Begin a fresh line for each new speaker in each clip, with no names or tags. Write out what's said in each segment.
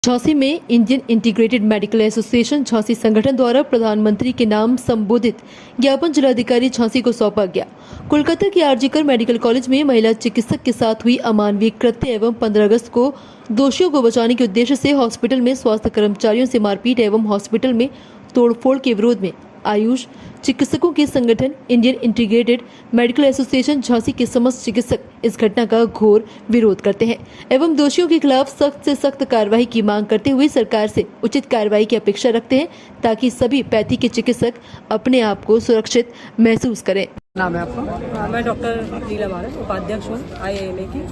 झांसी में Indian integrated medical association Jhansi संगठन द्वारा प्रधानमंत्री के नाम संबोधित ज्ञापन जिलाधिकारी झांसी को सौंपा गया। कोलकाता के आरजीकर मेडिकल कॉलेज में महिला चिकित्सक के साथ हुई अमानवीय कृत्य एवं 15 अगस्त को दोषियों को बचाने के उद्देश्य से हॉस्पिटल में स्वास्थ्य कर्मचारियों से मारपीट एवं हॉस्पिटल में तोड़फोड़ के विरोध में आयुष चिकित्सकों के संगठन Indian integrated medical association Jhansi के समस्त चिकित्सक इस घटना का घोर विरोध करते हैं एवं दोषियों के खिलाफ सख्त से सख्त कार्रवाई की मांग करते हुए सरकार से उचित कार्रवाई की अपेक्षा रखते हैं ताकि सभी पैथी के चिकित्सक अपने आप को सुरक्षित महसूस करें।
नाम है आपका?
मैं डॉक्टर नीला भारत उपाध्यक्ष हूँ IIMA की,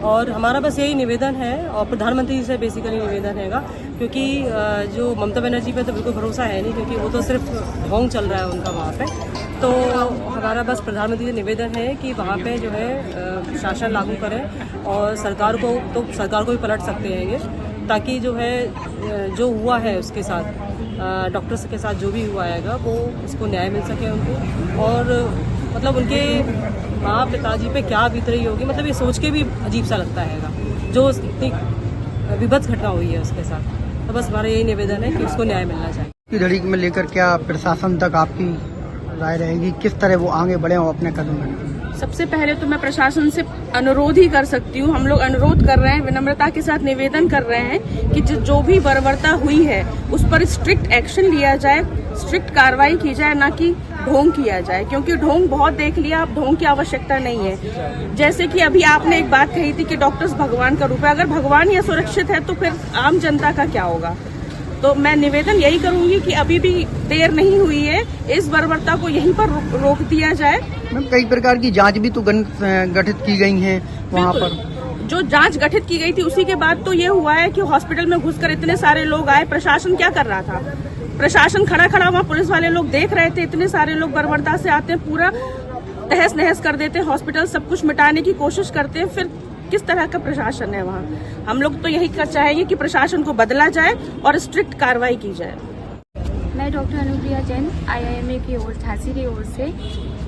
और हमारा बस यही निवेदन है और प्रधानमंत्री जी से बेसिकली निवेदन हैगा, क्योंकि जो ममता बनर्जी पे तो बिल्कुल भरोसा है नहीं, क्योंकि वो तो सिर्फ ढोंग चल रहा है उनका वहाँ पे। तो हमारा बस प्रधानमंत्री से निवेदन है कि वहाँ पे जो है शासन लागू करें और सरकार को भी पलट सकते हैं ये, ताकि जो है जो हुआ है उसके साथ डॉक्टर्स के साथ जो भी हुआ हैगा वो उसको न्याय मिल सके उनको, और मतलब उनके माँ पिताजी पे क्या बीत रही होगी, मतलब ये सोच के भी अजीब सा लगता हैगा जो इतनी विभत्स घटना हुई है उसके साथ। तो बस हमारा यही निवेदन है कि उसको न्याय मिलना चाहिए।
घड़ी में लेकर क्या प्रशासन तक आपकी राय रहेगी, किस तरह वो आगे बढ़े और अपने कदम बढ़े?
सबसे पहले तो मैं प्रशासन से अनुरोध ही कर सकती हूँ, हम लोग अनुरोध कर रहे हैं, विनम्रता के साथ निवेदन कर रहे हैं कि जो भी बर्बरता हुई है उस पर स्ट्रिक्ट एक्शन लिया जाए, स्ट्रिक्ट कार्रवाई की जाए, ना कि ढोंग किया जाए, क्योंकि ढोंग बहुत देख लिया, अब ढोंग की आवश्यकता नहीं है। जैसे कि अभी आपने एक बात कही थी कि डॉक्टर्स भगवान का रूप है, अगर भगवान ही असुरक्षित है तो फिर आम जनता का क्या होगा। तो मैं निवेदन यही करूंगी कि अभी भी देर नहीं हुई है, इस बर्बरता को यहीं पर रोक दिया जाए।
कई प्रकार की जांच भी तो गठित की गई हैं वहाँ पर।
जो जांच गठित की गई थी उसी के बाद तो ये हुआ है कि हॉस्पिटल में घुसकर इतने सारे लोग आए। प्रशासन क्या कर रहा था? प्रशासन खड़ा वहाँ पुलिस वाले लोग देख रहे थे, इतने सारे लोग बर्बरता से आते हैं, पूरा तहस नहस कर देते हैं हॉस्पिटल, सब कुछ मिटाने की कोशिश करते हैं। फिर किस तरह का प्रशासन है वहाँ? हम लोग तो यही चाहेंगे कि प्रशासन को बदला जाए और स्ट्रिक्ट कार्रवाई की जाए।
मैं डॉक्टर अनुप्रिया जैन IIMA की ओर झांसी की ओर से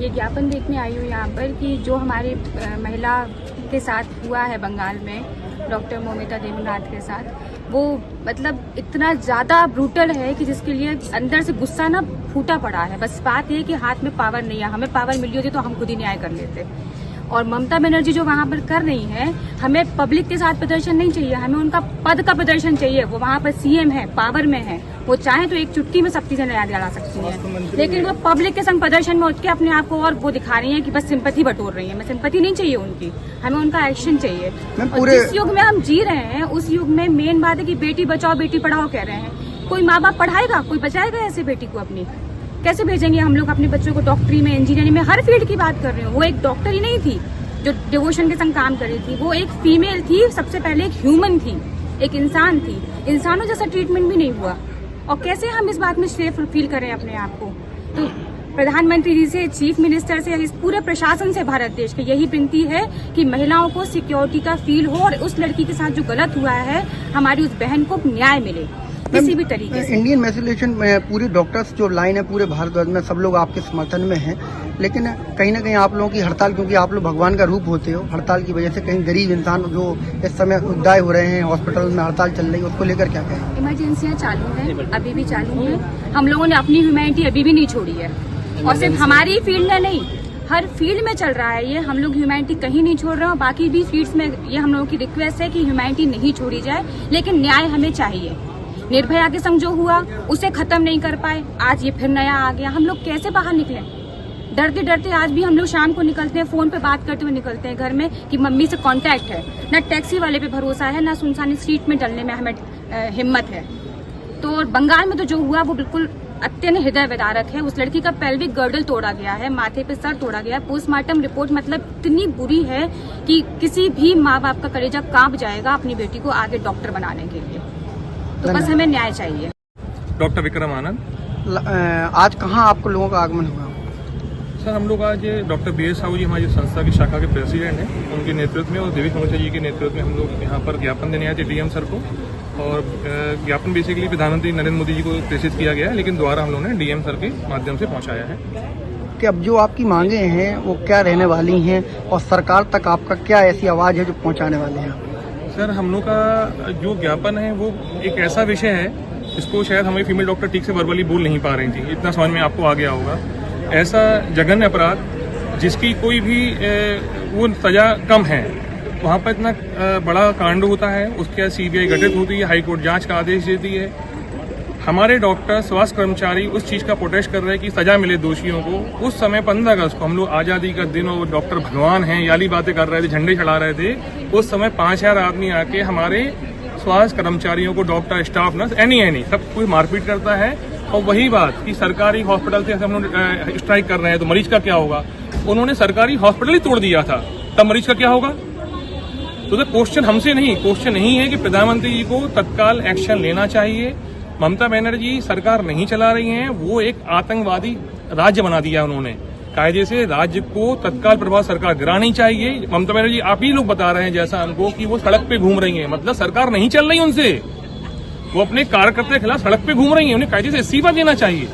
ये ज्ञापन देखने आई हूँ यहाँ पर कि जो हमारी महिला के साथ हुआ है बंगाल में, डॉक्टर मोमिता देवीनाथ के साथ, वो मतलब इतना ज़्यादा ब्रूटल है कि जिसके लिए अंदर से गुस्सा ना फूटा पड़ा है। बस बात ये कि हाथ में पावर नहीं है, हमें पावर मिली होती तो हम खुद ही न्याय कर लेते। और ममता बनर्जी जो वहाँ पर कर रही है, हमें पब्लिक के साथ प्रदर्शन नहीं चाहिए, हमें उनका पद का प्रदर्शन चाहिए। वो वहाँ पर CM है, पावर में है, वो चाहे तो एक चुटकी में सब चीजें नया दिला सकती हैं, लेकिन वो पब्लिक के संग प्रदर्शन में उठ के अपने आप को और वो दिखा रही है कि बस सिंपैथी बटोर रही है। हमें सिंपैथी नहीं चाहिए उनकी, हमें उनका एक्शन चाहिए। और जिस युग में हम जी रहे हैं उस युग में मेन बात है कि बेटी बचाओ बेटी पढ़ाओ कह रहे हैं। कोई माँ बाप पढ़ाएगा, कोई बचाएगा ऐसे बेटी को अपनी? कैसे भेजेंगे हम लोग अपने बच्चों को? डॉक्टरी में, इंजीनियरिंग में, हर फील्ड की बात कर रही हूँ। वो एक डॉक्टर ही नहीं थी जो डिवोशन के संग काम कर रही थी, वो एक फीमेल थी, सबसे पहले एक ह्यूमन थी, एक इंसान थी। इंसानों जैसा ट्रीटमेंट भी नहीं हुआ, और कैसे हम इस बात में सेफ फील करें अपने आप को? तो प्रधानमंत्री जी से, चीफ मिनिस्टर से, इस पूरे प्रशासन से भारत देश के यही विनती है कि महिलाओं को सिक्योरिटी का फील हो और उस लड़की के साथ जो गलत हुआ है, हमारी उस बहन को न्याय मिले किसी भी तरीके से।
इंडियन एसोसिएशन में पूरी डॉक्टर्स जो लाइन है पूरे भारतवर्ष में सब लोग आपके समर्थन में हैं, लेकिन कहीं ना कहीं आप लोगों की हड़ताल, क्योंकि आप लोग भगवान का रूप होते हो, हड़ताल की वजह से कहीं गरीब इंसान जो इस समय उद्दाय हो रहे हैं, हॉस्पिटल में हड़ताल चल रही है, उसको लेकर क्या कहें?
इमरजेंसियाँ चालू हैं, अभी भी चालू हैं। हम लोगों ने अपनी ह्यूमैनिटी अभी भी नहीं छोड़ी है, और सिर्फ हमारी फील्ड में नहीं, हर फील्ड में चल रहा है ये। हम लोग ह्यूमैनिटी कहीं नहीं छोड़ रहे हैं, बाकी भी फील्ड्स में ये हम लोगों की रिक्वेस्ट है कि ह्यूमैनिटी नहीं छोड़ी जाए, लेकिन न्याय हमें चाहिए। निर्भया के संग जो हुआ उसे खत्म नहीं कर पाए, आज ये फिर नया आ गया। हम लोग कैसे बाहर निकले? डरते डरते आज भी हम लोग शाम को निकलते हैं, फोन पे बात करते हुए निकलते हैं घर में कि मम्मी से कांटेक्ट है। ना टैक्सी वाले पे भरोसा है, ना सुनसान स्ट्रीट में चलने में हमें हिम्मत है। तो बंगाल में तो जो हुआ वो बिल्कुल अत्यंत हृदय विदारक है। उस लड़की का पेल्विक गर्डल तोड़ा गया है, माथे पे सर तोड़ा गया है। पोस्टमार्टम रिपोर्ट मतलब इतनी बुरी है कि किसी भी माँ बाप का कलेजा कांप जाएगा अपनी बेटी को आगे डॉक्टर बनाने के लिए। तो बस हमें न्याय चाहिए।
डॉक्टर विक्रम आनंद।
आज कहाँ आपको लोगों का आगमन हुआ?
सर, हम लोग आज डॉक्टर BS साहू जी हमारी संस्था की शाखा के प्रेसिडेंट हैं, उनके नेतृत्व में और देवी समोसा जी के नेतृत्व में हम लोग यहाँ पर ज्ञापन देने आए थे DM सर को। और ज्ञापन बेसिकली प्रधानमंत्री नरेंद्र मोदी जी को प्रेषित किया गया है, लेकिन द्वारा हम लोगों ने DM सर के माध्यम से पहुँचाया है।
कि अब जो आपकी मांगे हैं वो क्या रहने वाली हैं, और सरकार तक आपका क्या ऐसी आवाज़ है जो पहुँचाने वाले हैं?
सर हम लोग का जो ज्ञापन है वो एक ऐसा विषय है, इसको शायद हमें फीमेल डॉक्टर ठीक से वर्बली बोल नहीं पा रही थी, इतना समझ में आपको आ गया होगा। ऐसा जघन्य अपराध जिसकी कोई भी वो सजा कम है, वहाँ पर इतना बड़ा कांड होता है, उसके बाद सीबीआई गठित होती है, हाईकोर्ट जांच का आदेश देती है। हमारे डॉक्टर, स्वास्थ्य कर्मचारी उस चीज का प्रोटेस्ट कर रहे हैं कि सजा मिले दोषियों को। उस समय 15 अगस्त को हम लोग आजादी का दिन और डॉक्टर भगवान हैं याली बातें कर रहे थे, झंडे चढ़ा रहे थे। उस समय 5000 आदमी आके हमारे स्वास्थ्य कर्मचारियों को, डॉक्टर, स्टाफ, नर्स, एनी सब कोई मारपीट करता है। और वही बात कि सरकारी हॉस्पिटल से हम लोग स्ट्राइक कर रहे हैं तो मरीज का क्या होगा? उन्होंने सरकारी हॉस्पिटल ही तोड़ दिया था, तब मरीज का क्या होगा? तो क्वेश्चन हमसे नहीं, क्वेश्चन नहीं है कि प्रधानमंत्री जी को तत्काल एक्शन लेना चाहिए। ममता बनर्जी सरकार नहीं चला रही हैं, वो एक आतंकवादी राज्य बना दिया उन्होंने। कायदे से राज्य को तत्काल प्रभाव सरकार गिरानी चाहिए। ममता बनर्जी आप ही लोग बता रहे हैं जैसा हमको कि वो सड़क पे घूम रही हैं, मतलब सरकार नहीं चल रही उनसे, वो अपने कार्यकर्ता के खिलाफ सड़क पे घूम रही हैं, उन्हें कायदे से इस्तीफा देना चाहिए।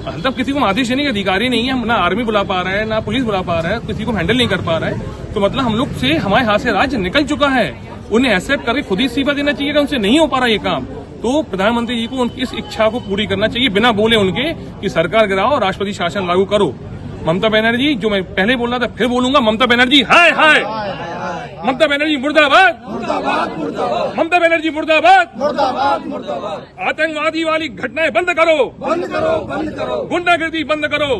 मतलब किसी को आदेश देने के अधिकारी नहीं है, हम ना आर्मी बुला पा रहे हैं, ना पुलिस बुला पा रहा है, किसी को हैंडल नहीं कर पा रहा है। तो मतलब हम लोग से, हमारे हाथ से राज्य निकल चुका है, उन्हें एक्सेप्ट करके खुद ही इस्तीफा देना चाहिए कि उनसे नहीं हो पा रहा ये काम। तो प्रधानमंत्री जी को उनकी इस इच्छा को पूरी करना चाहिए, बिना बोले उनके कि सरकार गिराओ, राष्ट्रपति शासन लागू करो। ममता बनर्जी, जो मैं पहले बोल रहा था फिर बोलूंगा, ममता बनर्जी हाय हाय, ममता बनर्जी मुर्दाबाद, ममता बनर्जी मुर्दाबाद, आतंकवादी वाली घटनाएं बंद करो, गुंडागर्दी बंद करो।